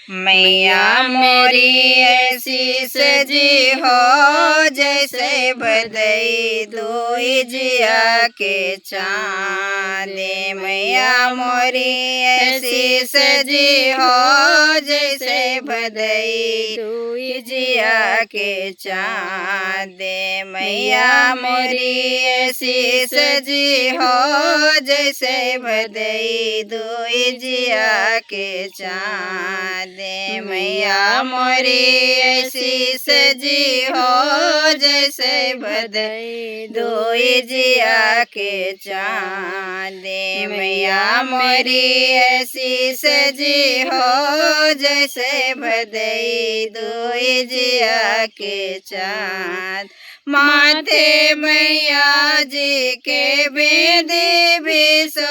मैया मोरी ऐसी सजी हो जैसे भदई दुई जिया के चाँदे। मैया मोरी ऐसी सजी हो जैसे भदई दुई जिया के चाँदे। मैया मोरी ऐसी सजी हो जैसे भदई दुई जिया के चाँदे। मैया मोरी ऐसी सजी हो जैसे भदई दुई जिया के चाँदे। मैया मोरी ऐसी सजी हो जैसे भदई दुई जिया के चाँद। माथे मैया जी के बिंदी भी सो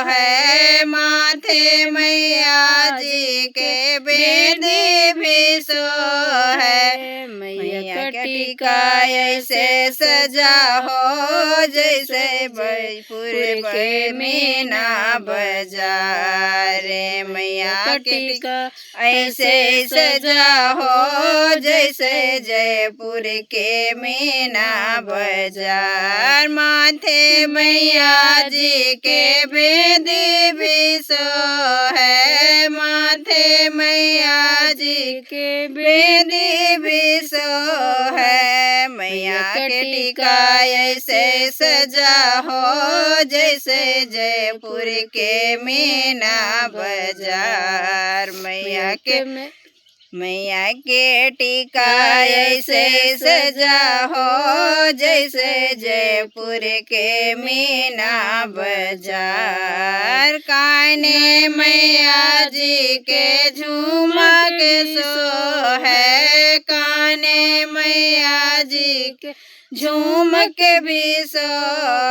है, माथे मैया जी के बिंदी भी सो है। मैया का टीका ऐसे सजा हो जैसे भोजपुर के मीना बाजार। मैया का टीका ऐसे सजा हो जैसे जयपुर के मीना बाजार। माथे मैया जी के बिंदी भी सो है, माथे मैया जी के बिंदी भी सो है। मैया के टीका ऐसे सजा हो जैसे जयपुर के मीना बाजार। मैया के टीका ऐसे सजा हो जैसे जयपुर के मीना बाजार। काने मैया जी के झूमक सो है, काने मैया जी के झूमक भी सो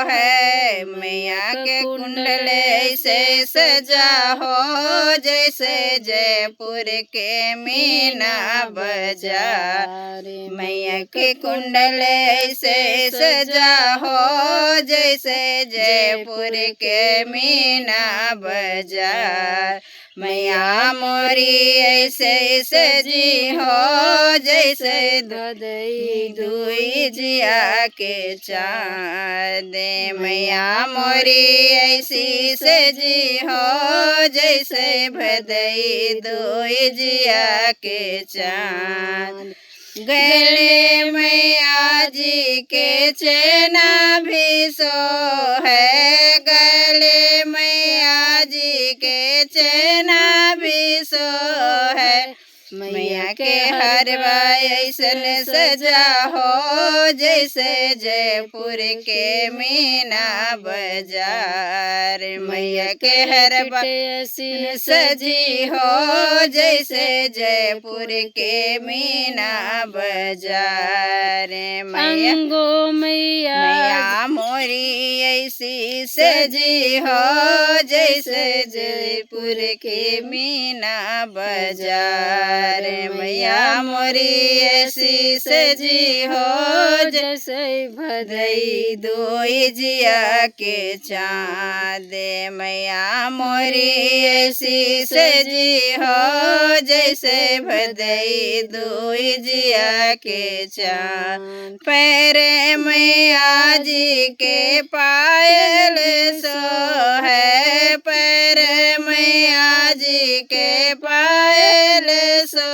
है। मैया के कुंडल ऐसे सजा हो जैसे जयपुर के मीना बाजार। मैया के कुंडल ऐसे सजा हो जैसे जयपुर के मीना बाजार। मैया मोरी ऐसे सजी हो जैसे भदई दुई जिया के चाँदे। मैया मोरी ऐसी सजी हो जैसे भदई दुई जिया के चाँद। गले मैया जी के चेना भी सो है, गले मैया जी के चेना भी सो है। मैया के हरवा ऐसन सजा हो जैसे जयपुर के मीना बाजार। मैया के हरवा ऐसी सजी हो जैसे जयपुर के मीना बाजार। मैया मोरी ऐसी सजी हो जैसे जयपुर के मीना बाजार। मैया मोरी ऐसी सजी हो जैसे भदई दुई जिया के चाँदे। मैया मोरी ऐसी सजी हो जैसे भदई दुई जिया के चाँद। पैरे मैया जी के पायल सो है, पैरे मैया जी के पायल सो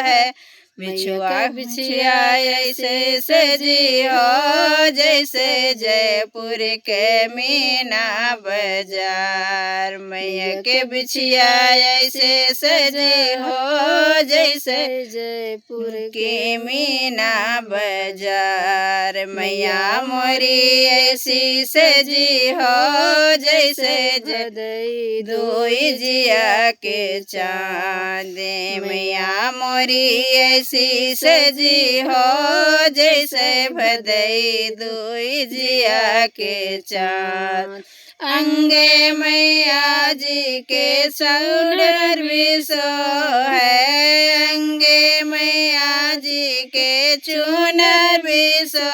है। बिछुआ बिछिया ऐसे सजी हो जैसे जयपुर के मीना बाजार। मैया के बिछिया ऐसे सजी हो जैसे जयपुर के मीना बाजार। मैया मोरी ऐसी सजी हो जैसे भदई दुई जिया के चाँदे। मैया मोरी ऐसी सजी हो जैसे भदई दुई जिया के चाँद। अंगे मैया जी के सुंदर भी सो है, अंगे मैया जी के चुनर भी सो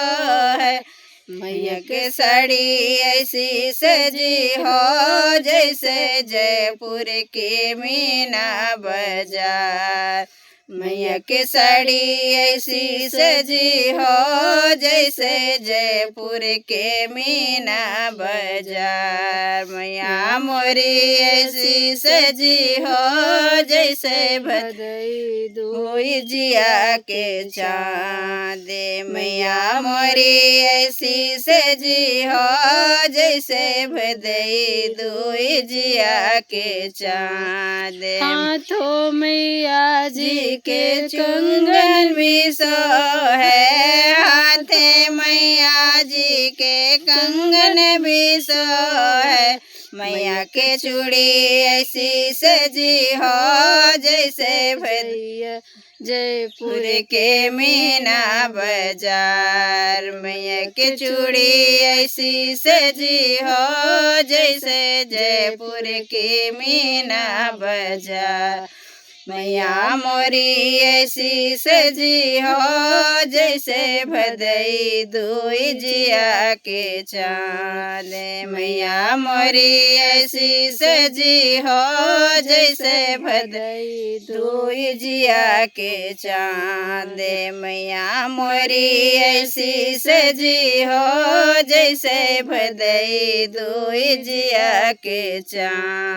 है। मैया के के साड़ी ऐसी सजी हो जैसे जयपुर के मीना बाजार। मैया के साड़ी ऐसी सजी हो जैसे जयपुर के मीना बाजार। मैया मोरी ऐसी सजी हो जैसे भदई दुई जिया के चाँद। मैया मोरी ऐसी सजी हो जैसे भदई दुई जिया के चाँद। हाथों मैया जी के कंगन भी सो है, हाथे मैया जी के कंगन भी सो है। मैया के चूड़ी ऐसी सजी हो जैसे भैया जयपुर के मीना बाजार। मैया के चूड़ी ऐसी सजी हो जैसे जयपुर के मीना बाजार। मैया मोरी ऐसी सजी हो जैसे भदई दुई जिया के चाँद। मैया मोरी ऐसी सजी हो जैसे भदई दुई जिया के चाँद। मैया मोरी ऐसी सजी हो जैसे भदई दुई जिया के चाँद।